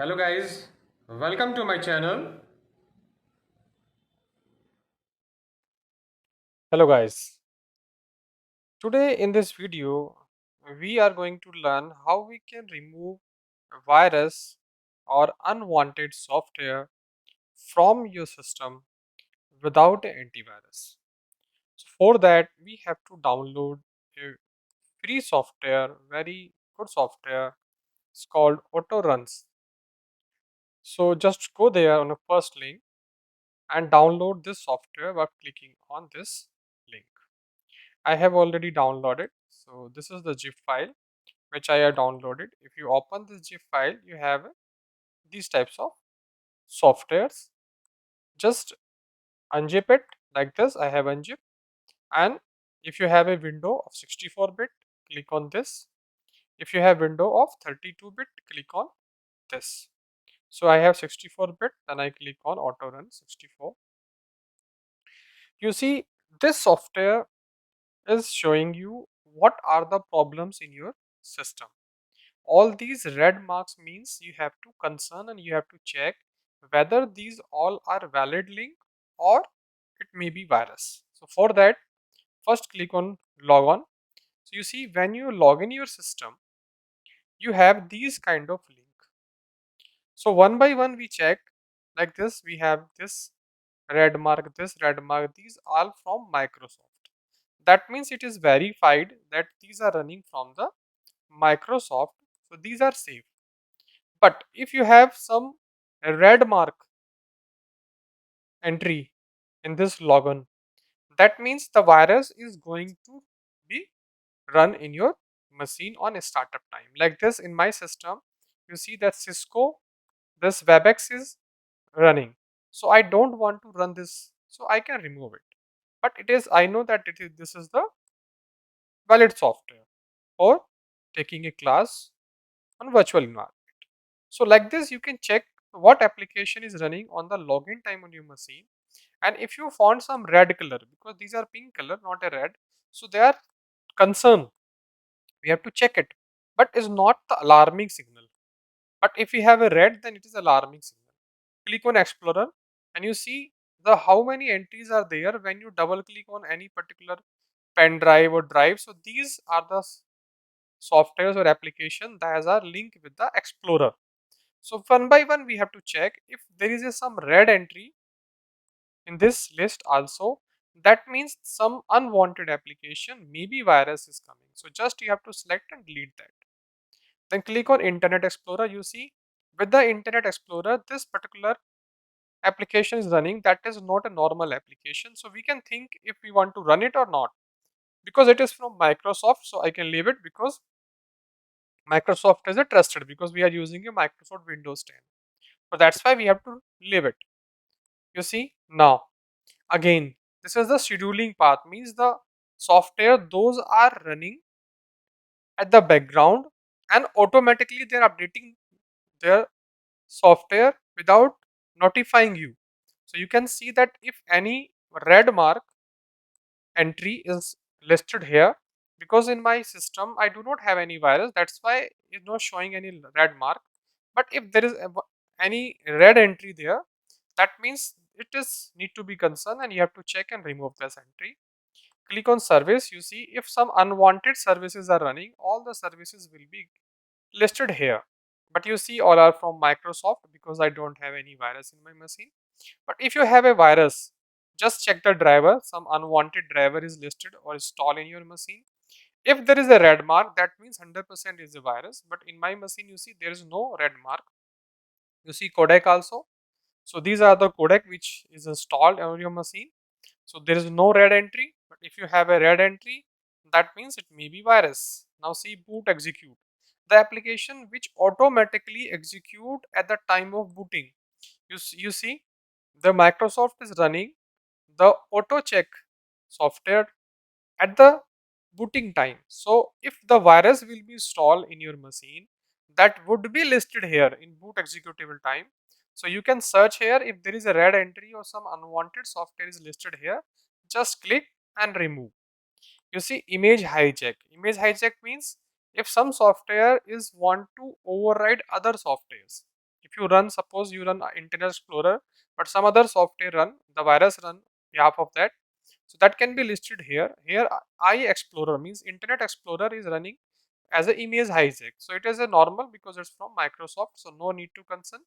Hello guys, welcome to my channel. Hello guys. Today in this video we are going to learn how we can remove a virus or unwanted software from your system without an antivirus. So for that we have to download a free software, very good software. It's called AutoRuns. So just go there on the first link and download this software by clicking on this link. I have already downloaded. So this is the zip file which I have downloaded. If you open this zip file, you have these types of softwares. Just unzip it like this. I have unzipped. And if you have a window of 64-bit, click on this. If you have window of 32-bit, click on this. So I have 64-bit, then I click on Auto Run 64. You see, this software is showing you what are the problems in your system. All these red marks means you have to concern and you have to check whether these all are valid link or it may be virus. So for that, first click on log on. So you see when you log in your system, you have these kind of link. So one by one we check like this. We have this red mark, this red mark. These all from Microsoft. That means it is verified that these are running from the Microsoft. So these are safe. But if you have some red mark entry in this login, that means the virus is going to be run in your machine on a startup time. Like this in my system, you see that Cisco, this WebEx is running. So I don't want to run this, so I can remove it. But it is, I know that this is the valid software for taking a class on virtual environment. So like this, you can check what application is running on the login time on your machine. And if you found some red color, because these are pink color, not a red, so they are concern. We have to check it, but is not the alarming signal. But if you have a red, then it is alarming signal. Click on Explorer, and you see the how many entries are there when you double click on any particular pen drive or drive. So these are the softwares or application that are linked with the Explorer. So one by one we have to check if there is some red entry in this list also. That means some unwanted application, maybe virus is coming. So just you have to select and delete that. Then click on Internet Explorer. You see with the Internet Explorer this particular application is running. That is not a normal application. So we can think if we want to run it or not. Because it is from Microsoft, so I can leave it because Microsoft is a trusted because we are using a Microsoft Windows 10. So that's why we have to leave it. You see now again, this is the scheduling path, means the software those are running at the background and automatically they are updating their software without notifying you. So you can see that if any red mark entry is listed here, because in my system I do not have any virus, that's why it's not showing any red mark. But if there is any red entry there, that means it is need to be concerned and you have to check and remove this entry. Click on service. You see if some unwanted services are running, all the services will be listed here. But you see all are from Microsoft because I don't have any virus in my machine. But if you have a virus, just check the driver. Some unwanted driver is listed or installed in your machine. If there is a red mark, that means 100% is a virus. But in my machine, you see there is no red mark. You see codec also. So these are the codec which is installed on your machine. So there is no red entry. But if you have a red entry, that means it may be virus. Now see boot execute. The application which automatically execute at the time of booting. You see the Microsoft is running the auto check software at the booting time. So if the virus will be installed in your machine, that would be listed here in boot executable time. So you can search here if there is a red entry or some unwanted software is listed here, just click and remove. You see image hijack. Image hijack means if some software is want to override other softwares. If you run, suppose you run Internet Explorer, but some other software run, the virus run behalf of that. So that can be listed here. Here Explorer means Internet Explorer is running as an image hijack. So it is a normal because it's from Microsoft. So no need to concern.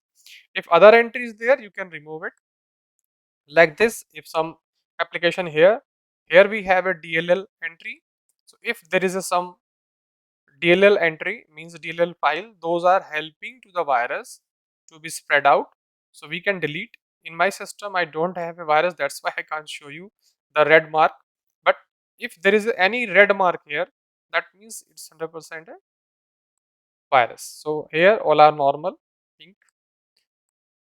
If other entry is there, you can remove it. Like this, if some application here we have a DLL entry. So if there is a some DLL entry means DLL file, those are helping to the virus to be spread out. So we can delete. In my system, I don't have a virus, that's why I can't show you the red mark. But if there is any red mark here, that means it's 100% a virus. So here all are normal pink.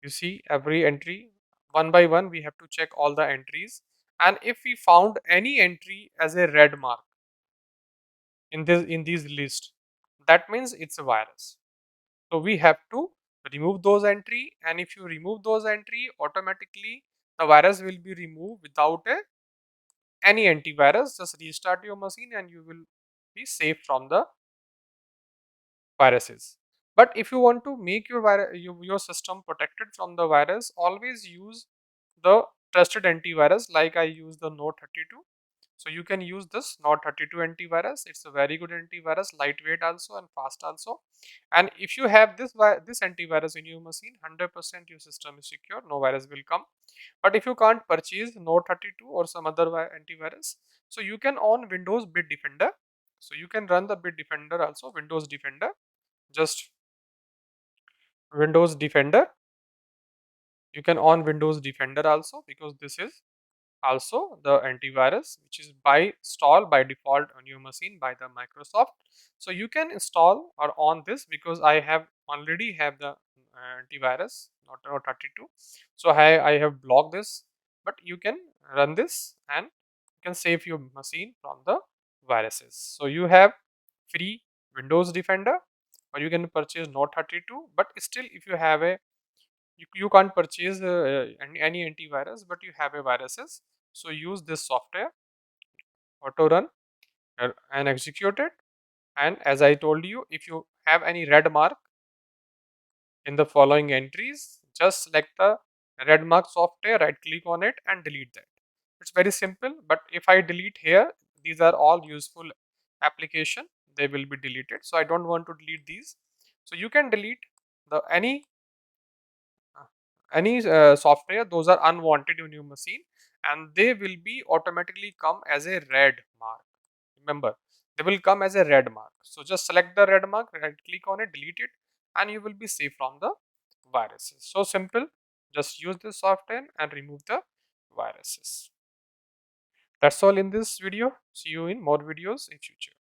You see every entry one by one we have to check all the entries, and if we found any entry as a red mark in this list, that means it's a virus. So we have to remove those entry, and if you remove those entry, automatically the virus will be removed without any antivirus. Just restart your machine and you will be safe from the viruses. But if you want to make your system protected from the virus, always use the trusted antivirus. Like I use the Note 32. So you can use this Note 32 antivirus. It's a very good antivirus, lightweight also and fast also. And if you have this antivirus in your machine, 100% your system is secure, no virus will come. But if you can't purchase Note 32 or some other antivirus, so you can on Windows Bitdefender. So you can run the Bitdefender also, Windows Defender. Just Windows Defender. You can on Windows Defender also, because this is also the antivirus which is by installed by default on your machine by the Microsoft. So you can install or on this, because I have already have the antivirus not 32. So I have blocked this, but you can run this and you can save your machine from the viruses. So you have free Windows Defender, or you can purchase Note 32. But still, if you have a you can't purchase any antivirus, but you have a viruses, so use this software auto run and execute it. And as I told you, if you have any red mark in the following entries, just select the red mark software, right click on it and delete that. It's very simple. But if I delete here, these are all useful application, they will be deleted. So I don't want to delete these. So you can delete the any software those are unwanted in your machine, and they will be automatically come as a red mark. Remember, they will come as a red mark. So just select the red mark, right click on it, delete it, and you will be safe from the viruses. So simple. Just use this software and remove the viruses. That's all in this video. See you in more videos in future.